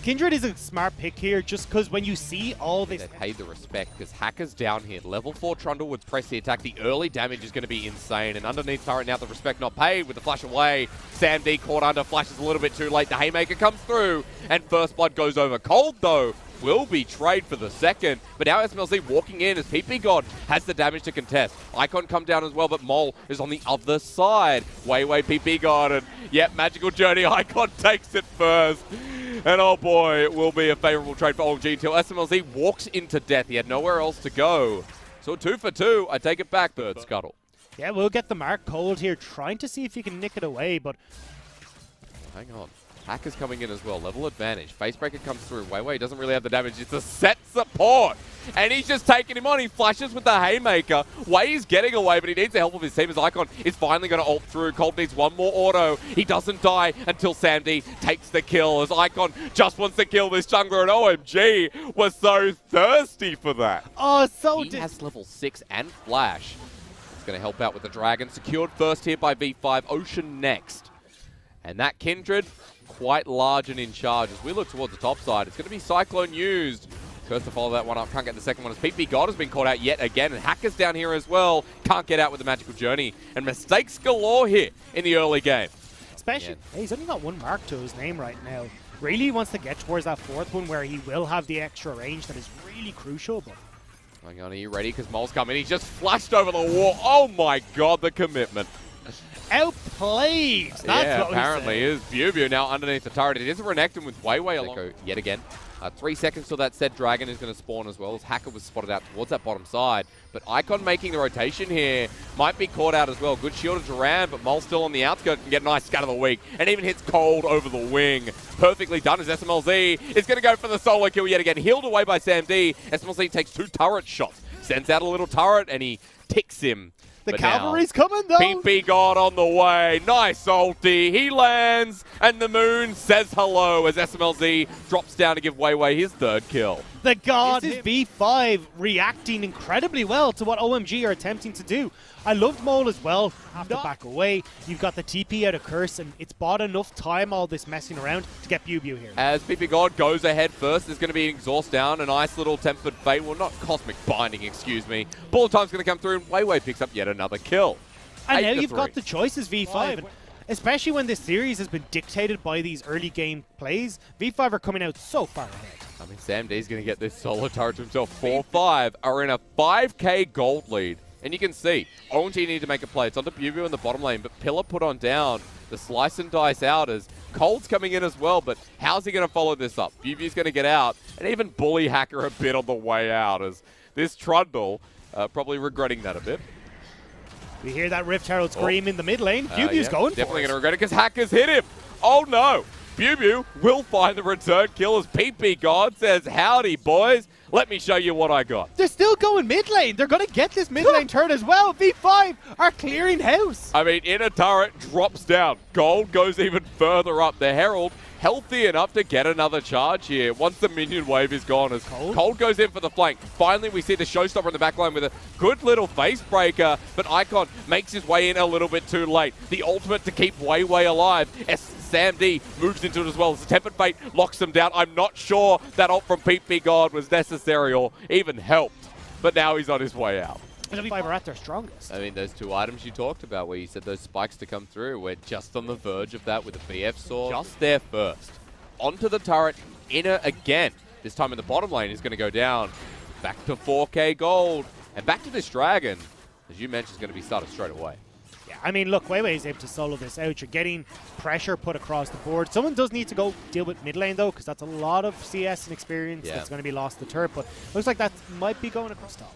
Kindred is a smart pick here just because when you see all this... They paid the respect because Hacker's down here. Level 4 Trundle with press the attack. The early damage is going to be insane. And underneath turret now, the respect not paid with the flash away. Sam D caught under, flashes a little bit too late. The Haymaker comes through and First Blood goes over. Cold though will be trade for the second. But now SMLZ walking in as PP God has the damage to contest. Icon come down as well, but Mole is on the other side. Way PP God, and yep, Magical Journey Icon takes it first. And oh boy, it will be a favorable trade for OMG until SMLZ walks into death. He had nowhere else to go. So 2 for 2, I take it back, Bird Scuttle. Yeah, we'll get the mark Cold here, trying to see if he can nick it away, but... Hang on. Hacker's coming in as well. Level advantage. Facebreaker comes through. Wei doesn't really have the damage. It's a set support. And he's just taking him on. He flashes with the Haymaker. Wei's getting away, but he needs the help of his team as Icon is finally going to ult through. Cold needs one more auto. He doesn't die until Sam D takes the kill as Icon just wants to kill this jungler, and OMG was so thirsty for that. Oh, so... He has level 6 and Flash. It's going to help out with the Dragon. Secured first here by V5. Ocean next. And that Kindred, quite large and in charge. As we look towards the top side, it's going to be Cyclone used. First to follow that one up, can't get the second one as PP God has been caught out yet again. And Hacker's down here as well, can't get out with the Magical Journey. And mistakes galore here in the early game. Especially, hey, he's only got one mark to his name right now. Really wants to get towards that fourth one where he will have the extra range that is really crucial. But hang on, are you ready? Because Mole's coming. He's just flashed over the wall. Oh my god, the commitment. Outplayed! That's yeah, what apparently is. Bubu now underneath the turret. It is a Renekton with Wei along. Yet again. 3 seconds till that said Dragon is going to spawn as well as Hacker was spotted out towards that bottom side. But Icon making the rotation here might be caught out as well. Good shield of Duran, but Mole still on the outskirts and get a nice scatter of the week. And even hits Cold over the wing. Perfectly done as SMLZ is going to go for the solo kill yet again. Healed away by Sam D. SMLZ takes 2 turret shots. Sends out a little turret and he ticks him. The cavalry's coming though. PP God on the way. Nice ulti. He lands and the moon says hello as SMLZ drops down to give Wei his 3rd kill. The God. This is V5 reacting incredibly well to what OMG are attempting to do. I loved Mole as well. Have to back away. You've got the TP out of Curse, and it's bought enough time, all this messing around, to get Bubu here. As PP God goes ahead first, there's going to be an exhaust down, a nice little tempered fate. Well, not cosmic binding, excuse me. Bullet time's going to come through, and Wei picks up yet another kill. And now you've got the choices, V5. And especially when this series has been dictated by these early game plays, V5 are coming out so far ahead. I mean, Sam D's going to get this solo turret to himself. 4-5 are in a 5k gold lead. And you can see, OMG need to make a play. It's onto Bubu in the bottom lane, but Pillar put on down. The slice and dice out as Cold's coming in as well, but how's he going to follow this up? Bubu's going to get out, and even bully Hacker a bit on the way out as this Trundle probably regretting that a bit. We hear that Rift Herald scream in the mid lane. Bubu's going for it. Definitely going to regret it because Hacker's hit him. Oh no! Bubu will find the return kill as PP God says, howdy boys. Let me show you what I got. They're still going mid lane. They're going to get this mid lane turn as well. V5 are clearing house. I mean, inner turret drops down. Gold goes even further up. The Herald healthy enough to get another charge here. Once the minion wave is gone as Cold goes in for the flank. Finally, we see the showstopper in the backline with a good little face breaker, but Icon makes his way in a little bit too late. The ultimate to keep Wei alive. Sam D moves into it as well as the Tempered Fate locks them down. I'm not sure that ult from PP God was necessary or even helped, but now he's on his way out. V5 are at their strongest. I mean, those 2 items you talked about where you said those spikes to come through, we're just on the verge of that with the BF sword. Just there first. Onto the turret, inner again. This time in the bottom lane is going to go down. Back to 4k gold. And back to this Dragon, as you mentioned, is going to be started straight away. Yeah, I mean, look, Wei is able to solo this out. You're getting pressure put across the board. Someone does need to go deal with mid lane, though, because that's a lot of CS and experience that's going to be lost to the turret. But looks like that might be going across top.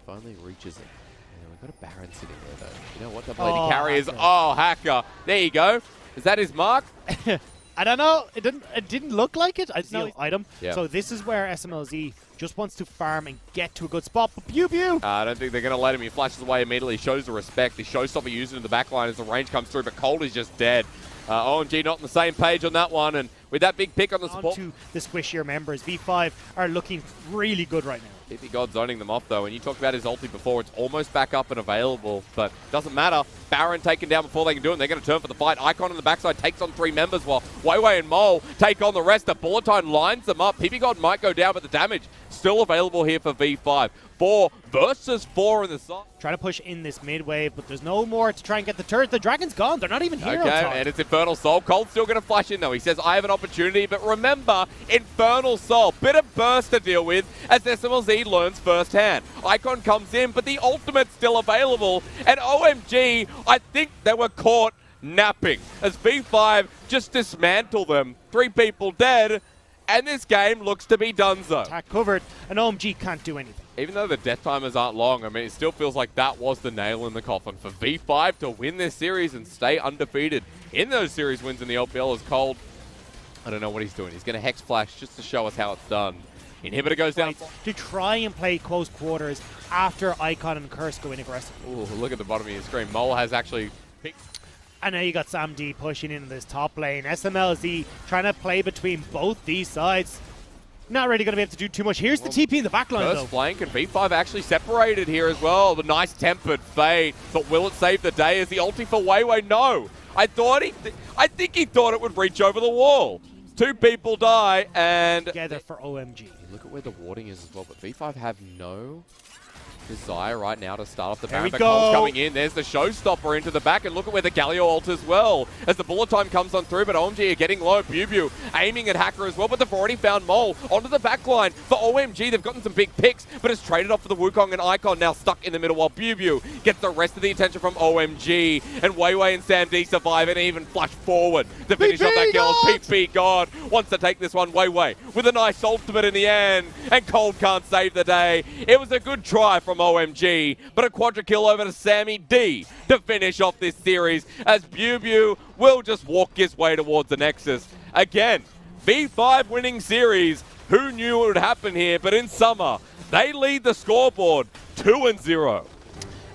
Finally reaches it. Yeah, we've got a Baron sitting there, though. You know what the lady carry is? Oh, Hacker. There you go. Is that his mark? I don't know. It didn't look like it. I see an item. Yep. So this is where SMLZ just wants to farm and get to a good spot. But Bubu! I don't think they're going to let him. He flashes away immediately. Shows the respect. The showstopper used it in the backline as the range comes through, but Cold is just dead. OMG not on the same page on that one. And with that big pick on the support. On to the squishier members, V5 are looking really good right now. PP God zoning them off, though, and you talked about his ulti before. It's almost back up and available, but doesn't matter. Baron taken down before they can do it, and they're going to turn for the fight. Icon on the backside takes on 3 members, while Weiwei and Mole take on the rest. The Bulletine lines them up. PP God might go down, but the damage still available here for V5. 4 versus 4 in the side. Try to push in this mid wave, but there's no more to try and get the turret. The Dragon's gone. They're not even here on top. And it's Infernal Soul. Cold's still going to flash in, though. He says, I have an opportunity, but remember, Infernal Soul, bit of burst to deal with as SMLZ learns firsthand. Icon comes in, but the ultimate's still available, and OMG, I think they were caught napping as V5 just dismantle them. 3 people dead, and this game looks to be donezo. Attack covered, and OMG can't do anything. Even though the death timers aren't long, I mean, it still feels like that was the nail in the coffin for V5 to win this series and stay undefeated in those series wins in the LPL. As Cold, I don't know what he's doing. He's going to Hex Flash just to show us how it's done. Inhibitor goes down. To try and play close quarters after Icon and Curse go in aggressively. Ooh, look at the bottom of your screen. Mole has actually picked. And now you got Sam D pushing in this top lane. SMLZ trying to play between both these sides. Not really going to be able to do too much. Here's the TP in the backline, though. First flank, and V5 actually separated here as well. The nice tempered fade. But will it save the day? Is the ulti for Weiwei? No. I think he thought it would reach over the wall. 2 people die, and together for OMG. Look at where the warding is as well, but V5 have no desire right now to start off the There Baron. we But Cole's go. coming in. There's the showstopper into the back, and look at where the Galio ult as well. As the bullet time comes on through, but OMG are getting low. Bubu aiming at Hacker as well, but they've already found Mole onto the back line. For OMG, they've gotten some big picks, but it's traded off for the Wukong and Icon now stuck in the middle, while Bubu gets the rest of the attention from OMG. And Weiwei and Sam D survive and even flash forward to finish off that kill. PP God wants to take this one. Weiwei with a nice ultimate in the end, and Cold can't save the day. It was a good try from OMG, but a quadra kill over to Sammy D to finish off this series, as Bubu will just walk his way towards the Nexus. Again, V5 winning series. Who knew it would happen here? But in summer, they lead the scoreboard 2-0.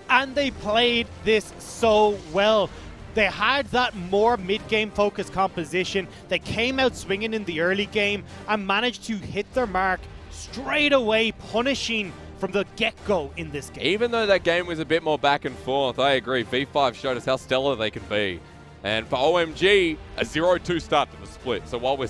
And they played this so well. They had that more mid-game focused composition. They came out swinging in the early game and managed to hit their mark straight away, punishing from the get-go in this game. Even though that game was a bit more back and forth, I agree. V5 showed us how stellar they can be. And for OMG, a 0-2 start to the split. So while we're